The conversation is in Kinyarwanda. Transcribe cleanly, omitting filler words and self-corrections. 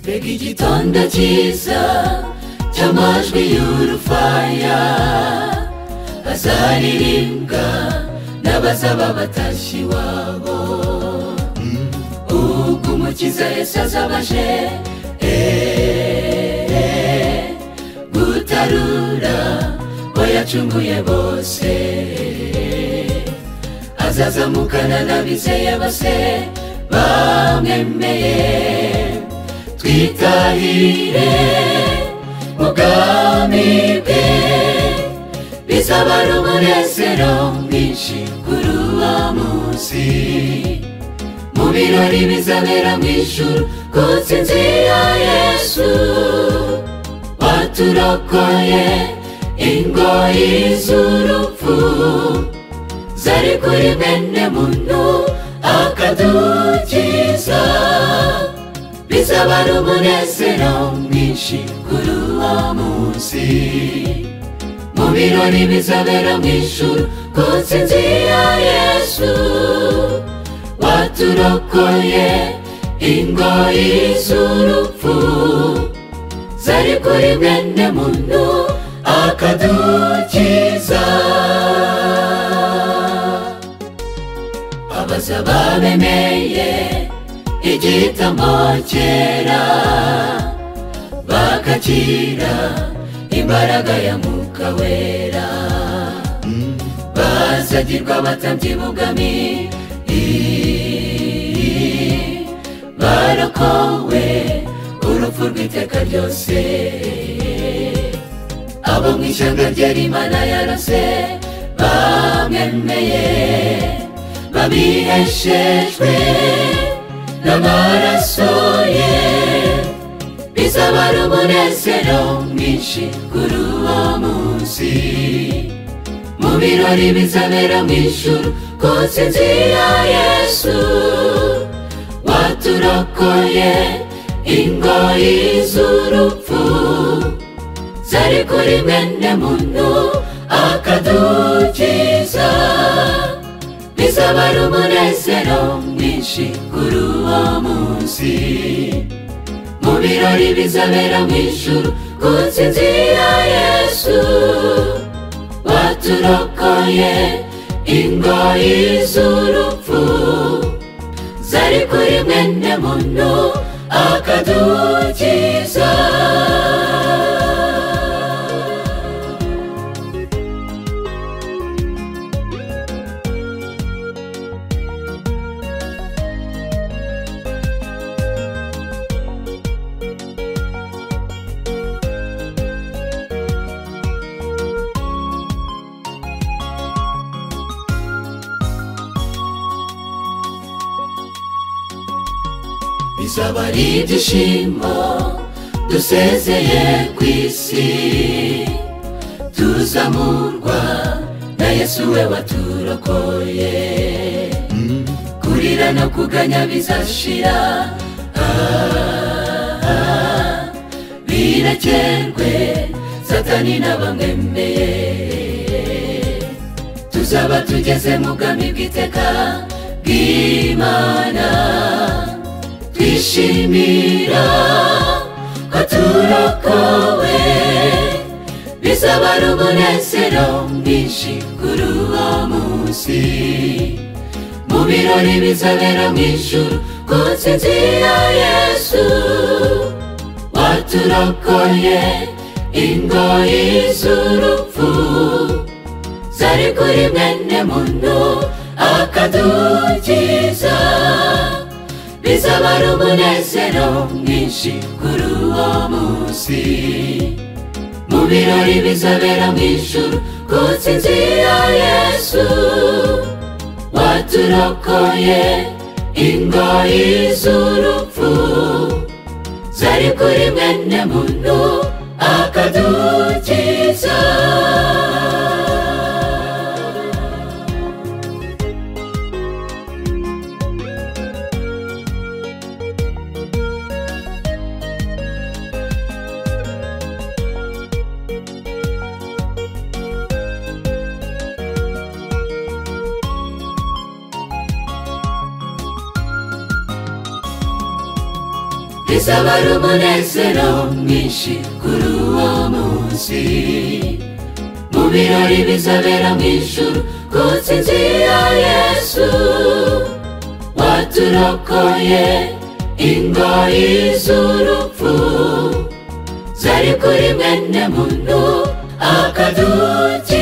Mbega igitondo cyiza cy'amajwi y'urufaya, azaririmbwa n'abazaba batashye iwabo. Ubwo umukiza Yesu azaba aje gutarura abo yacunguye bose, azazamukana n'abizeye bose bamwemeye. Twitahire mu bwami bwe, bizaba ari umunezero mwinshi kuri uwo munsi. Mu birori bizabera mu ijuru ku ntsinzi ya Yesu, waturokoye ingoyi z'urupfu zari kuri bene muntu akadukiza. Bizaba ari umunezero mwinshi kuri uwo munsi. Mu birori bizabera mu ijuru ku ntsinzi ya Yesu, waturokoye ingoyi z'urupfu zari kuri bene muntu akadukiza. Abazaba bemeye igitambo cyera, bakakira imbaraga ya Mwuka Wera, bazagirwa abatambyi b'ubwami, barokowe urupfu rw'iteka ryose. Abo mu ishyanga ryera Imana yarose bamwemeye, babiheshejwe n'amaraso ye. Bizaba ari umunezero mwinshi kuri uwo munsi. Mu birori bizabera mu ijuru ku ntsinzi ya Yesu, waturokoye ingoyi z'urupfu zari kuri bene muntu akadukiza. Bizaba ari umunezero mwinshi kuri uwo munsi. Mu birori bizabera mu ijuru ku ntsinzi ya Yesu, waturokoye ingoyi z'urupfu zari kuri bene muntu akadukiza. Bizaba ari ibyishimo dusezeye ku isi, tuzamurwa na Yesu we waturokoye. Kurira no kuganya bizashira, birakerwe Satani n'abamwemeye. Tuzaba tugeze mu bwami bw'iteka bw'Imana, twishimira ko turokowe. Bizaba ari umunezero mwinshi kuri uwo munsi. Mu birori bizabera mu ijuru ku ntsinzi ya Yesu, waturokoye ingoyi z'urupfu zari kuri bene muntu akadukiza. Bizaba ari umunezero mwinshi kuri uwo munsi. Mu birori bizabera mu ijuru ku ntsinzi ya Yesu, waturokoye ingoyi z'urupfu zari kuri bene muntu akadukiza. bizaba ari umunezero mwinshi kuri uwo munsi, mu birori bizabera mu ijuru ku ntsinzi ya Yesu waturokoye ingoyi z'urupfu zari kuri mwene muntu akadukiza.